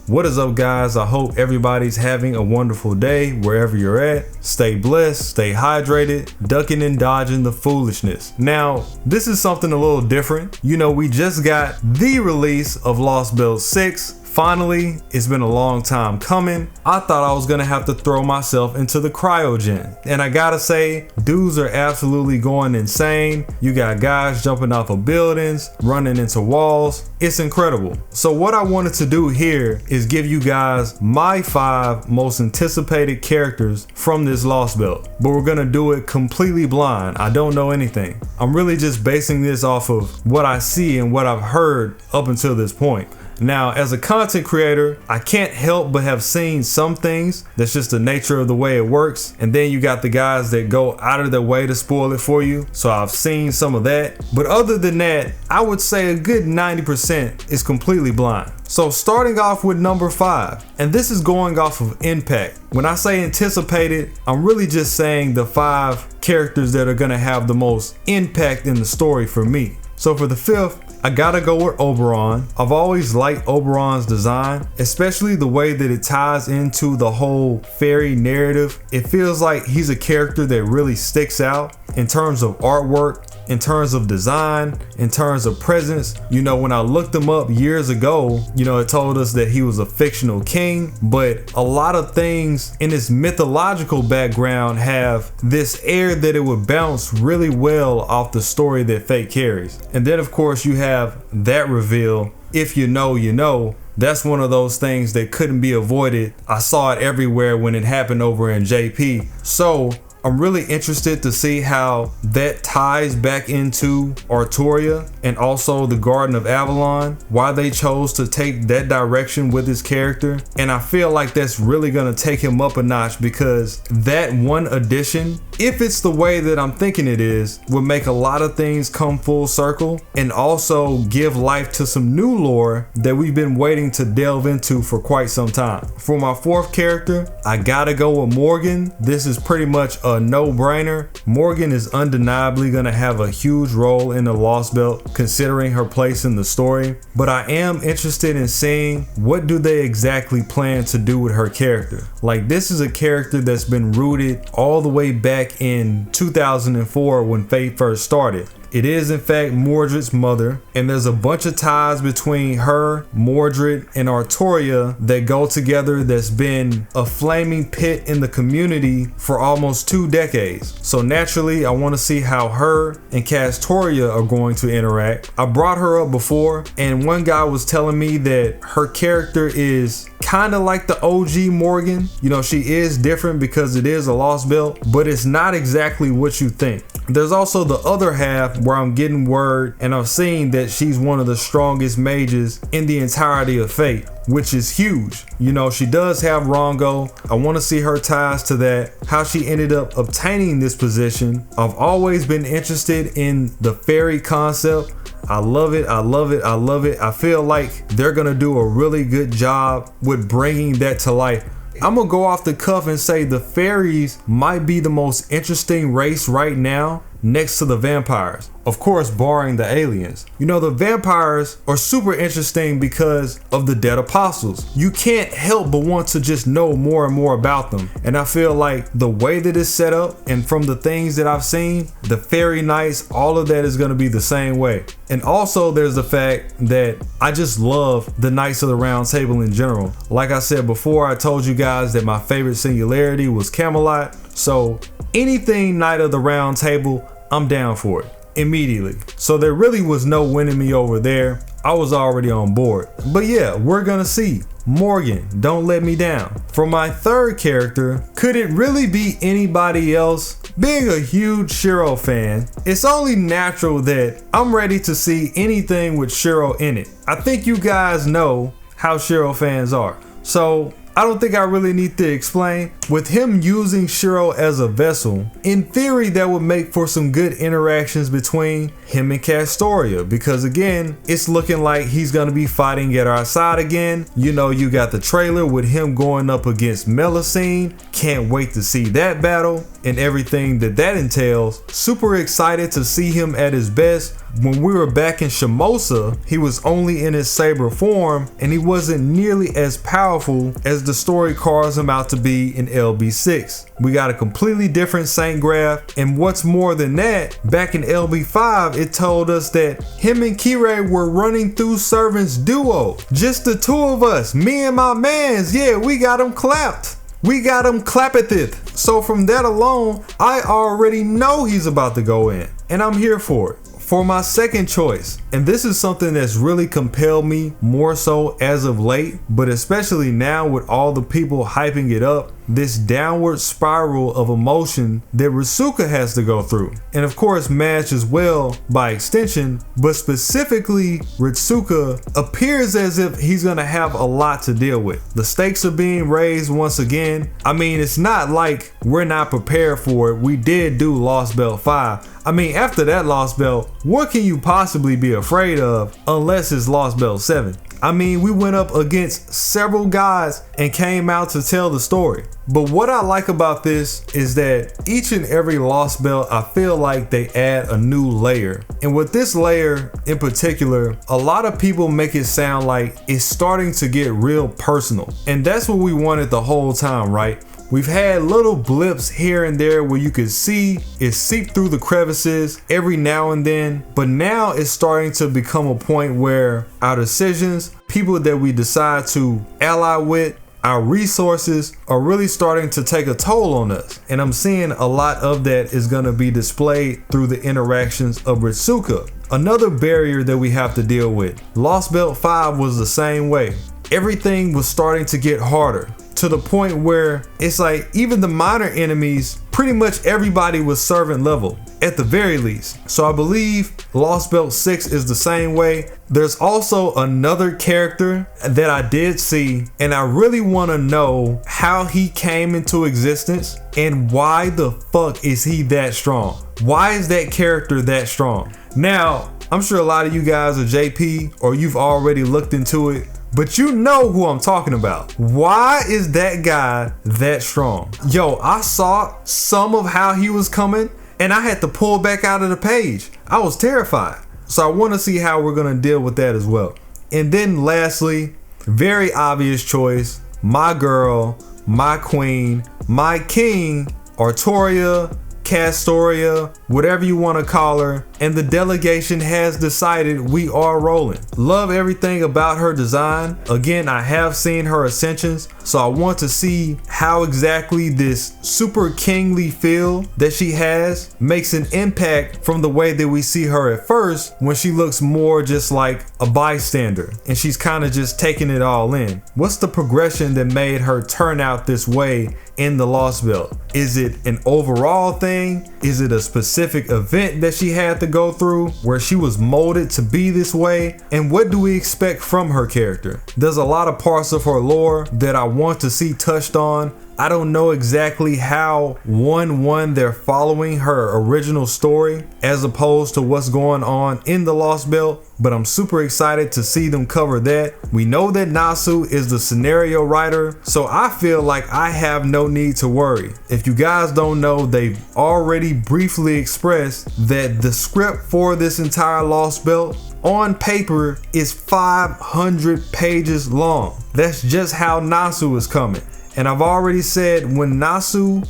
What is up, guys? I hope everybody's having a wonderful day wherever you're at. Stay blessed, stay hydrated, ducking and dodging the foolishness. Now, this is something a little different. You know, we just got the release of Lostbelt 6. Finally, it's been a long time coming. I thought I was gonna have to throw myself into the cryogen. And I gotta say, dudes are absolutely going insane. You got guys jumping off of buildings, running into walls. It's incredible. So what I wanted to do here is give you guys my 5 most anticipated characters from this Lostbelt. But we're gonna do it completely blind. I don't know anything. I'm really just basing this off of what I see and what I've heard up until this point. Now, as a content creator, I can't help but have seen some things. That's just the nature of the way it works. And then you got the guys that go out of their way to spoil it for you. So I've seen some of that. But other than that, I would say a good 90% is completely blind. So starting off with number 5, and this is going off of impact. When I say anticipated, I'm really just saying the 5 characters that are gonna have the most impact in the story for me. So for the 5th, I gotta go with Oberon. I've always liked Oberon's design, especially the way that it ties into the whole fairy narrative. It feels like he's a character that really sticks out in terms of artwork, in terms of design, in terms of presence. You know, when I looked him up years ago, you know, it told us that he was a fictional king, but a lot of things in his mythological background have this air that it would bounce really well off the story that Fate carries. And then of course you have that reveal. If you know, you know. That's one of those things that couldn't be avoided. I saw it everywhere when it happened over in JP. So I'm really interested to see how that ties back into Artoria and also the Garden of AVALON, why they chose to take that direction with his character. And I feel like that's really gonna take him up a notch, because that one addition, if it's the way that I'm thinking it is, would make a lot of things come full circle and also give life to some new lore that we've been waiting to delve into for quite some time. For my 4th character, I gotta go with Morgan. This is pretty much a no-brainer. Morgan is undeniably gonna have a huge role in the Lostbelt, considering her place in the story. But I am interested in seeing what do they exactly plan to do with her character. Like, this is a character that's been rooted all the way back in 2004 when Fate first started. It is in fact Mordred's mother, and there's a bunch of ties between her, Mordred, and Artoria that go together that's been a flaming pit in the community for almost 2 decades. So naturally, I want to see how her and Castoria are going to interact. I brought her up before, and one guy was telling me that her character is kind of like the OG Morgan. You know, she is different because it is a Lostbelt, but it's not exactly what you think. There's also the other half where I'm getting word and I've seen that she's one of the strongest mages in the entirety of Fate, which is huge. You know, she does have Rongo. I want to see her ties to that, how she ended up obtaining this position. I've always been interested in the fairy concept. I love it, I love it, I love it. I feel like they're gonna do a really good job with bringing that to life. I'm gonna go off the cuff and say the fairies might be the most interesting race right now, next to the vampires. Of course, barring the aliens. You know, the vampires are super interesting because of the dead apostles. You can't help but want to just know more and more about them. And I feel like the way that it's set up, and from the things that I've seen, the fairy knights, all of that is going to be the same way. And also there's the fact that I just love the Knights of the Round Table in general. Like I said before, I told you guys that my favorite singularity was Camelot. So anything Knight of the Round Table, I'm down for it immediately. So there really was no winning me over there. I was already on board. But yeah, we're gonna see. Morgan, don't let me down. For my 3rd character, could it really be anybody else? Being a huge Shiro fan, it's only natural that I'm ready to see anything with Shiro in it. I think you guys know how Shiro fans are. So I don't think I really need to explain. With him using Shiro as a vessel, in theory that would make for some good interactions between him and Castoria, because again, it's looking like he's going to be fighting at our side again. You know, you got the trailer with him going up against Melusine. Can't wait to see that battle and everything that entails. Super excited to see him at his best. When we were back in Shimosa, he was only in his saber form and he wasn't nearly as powerful as the story carves him out to be in LB6. We got a completely different Saint Graph, and what's more than that, back in LB5 it told us that him and Kirei were running through Servants duo. Just the two of us, me and my mans, yeah, we got him clapped. We got him clappeth. So from that alone, I already know he's about to go in, and I'm here for it. For my second choice, and this is something that's really compelled me more so as of late, but especially now with all the people hyping it up, this downward spiral of emotion that Ritsuka has to go through. And of course Mash as well by extension, but specifically Ritsuka appears as if he's gonna have a lot to deal with. The stakes are being raised once again. I mean, it's not like we're not prepared for it. We did do Lostbelt 5. I mean, after that Lostbelt, what can you possibly be afraid of unless it's Lostbelt 7? I mean, we went up against several guys and came out to tell the story. But what I like about this is that each and every Lostbelt, I feel like they add a new layer. And with this layer in particular, a lot of people make it sound like it's starting to get real personal. And that's what we wanted the whole time, right? We've had little blips here and there where you could see it seep through the crevices every now and then, but now it's starting to become a point where our decisions, people that we decide to ally with, our resources are really starting to take a toll on us. And I'm seeing a lot of that is going to be displayed through the interactions of Ritsuka. Another barrier that we have to deal with. Lostbelt 5 was the same way. Everything was starting to get harder, to the point where it's like even the minor enemies, pretty much everybody was servant level at the very least. So I believe Lostbelt 6 is the same way. There's also another character that I did see, and I really want to know how he came into existence and why the fuck is he that strong? Why is that character that strong? Now, I'm sure a lot of you guys are JP or you've already looked into it, but you know who I'm talking about. Why is that guy that strong? Yo, I saw some of how he was coming and I had to pull back out of the page. I was terrified. So I want to see how we're going to deal with that as well. And then lastly, very obvious choice, my girl, my queen, my king, Artoria, Castoria, whatever you want to call her, and the delegation has decided we are rolling. Love everything about her design. Again, I have seen her ascensions, so I want to see how exactly this super kingly feel that she has makes an impact from the way that we see her at first, when she looks more just like a bystander and she's kind of just taking it all in. What's the progression that made her turn out this way in the Lostbelt? Is it an overall thing? Is it a specific event that she had to go through where she was molded to be this way? And what do we expect from her character? There's a lot of parts of her lore that I want to see touched on. I don't know exactly how they're following her original story as opposed to what's going on in the Lostbelt, but I'm super excited to see them cover that. We know that Natsu is the scenario writer, so I feel like I have no need to worry. If you guys don't know, they've already briefly expressed that the script for this entire Lostbelt on paper is 500 pages long. That's just how Natsu is coming. And I've already said when Natsu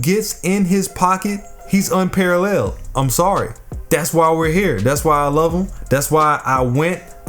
gets in his pocket, he's unparalleled. I'm sorry. That's why we're here. That's why I love him. That's why I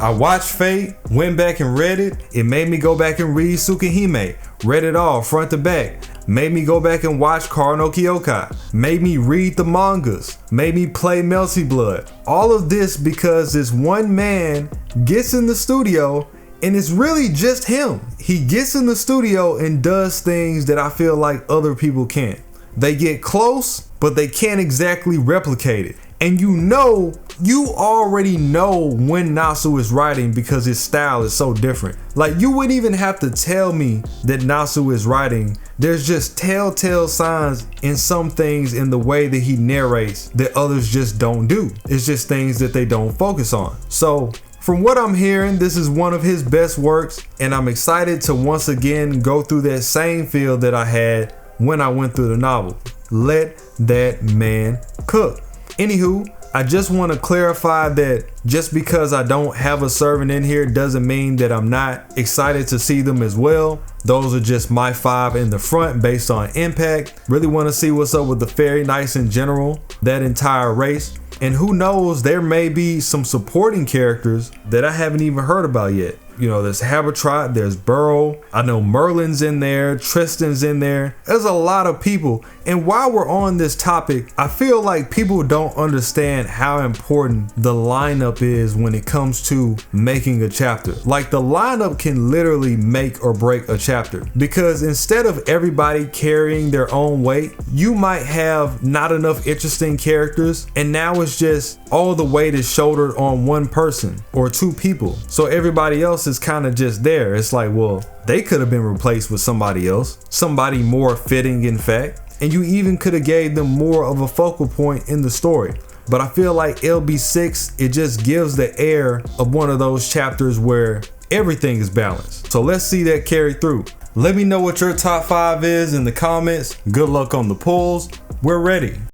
watched Fate, went back and read it. It made me go back and read Tsukihime. Read it all front to back. Made me go back and watch Kara no Kyokai. Made me read the mangas. Made me play Melty Blood. All of this because this one man gets in the studio and it's really just him. He gets in the studio and does things that I feel like other people can't. They get close, but they can't exactly replicate it. And you already know when Natsu is writing because his style is so different. Like, you wouldn't even have to tell me that Natsu is writing. There's just telltale signs in some things in the way that he narrates that others just don't do. It's just things that they don't focus on. So from what I'm hearing, this is one of his best works, and I'm excited to once again go through that same feel that I had when I went through the novel. Let that man cook. Anywho, I just want to clarify that just because I don't have a servant in here doesn't mean that I'm not excited to see them as well. Those are just my 5 in the front based on impact. Really want to see what's up with the fairy knights in general, that entire race. And who knows, there may be some supporting characters that I haven't even heard about yet. You know, there's Habertrot, there's Burrow, I know Merlin's in there, Tristan's in there. There's a lot of people. And while we're on this topic, I feel like people don't understand how important the lineup is when it comes to making a chapter. Like, the lineup can literally make or break a chapter, because instead of everybody carrying their own weight, you might have not enough interesting characters, and now it's just all the weight is shouldered on one person or 2 people. So everybody else is kind of just there. It's like, well, they could have been replaced with somebody else, somebody more fitting, in fact, and you even could have gave them more of a focal point in the story. But I feel like LB6, it just gives the air of one of those chapters where everything is balanced. So let's see that carry through. Let me know what your top 5 is in the comments. Good luck on the pulls. We're ready.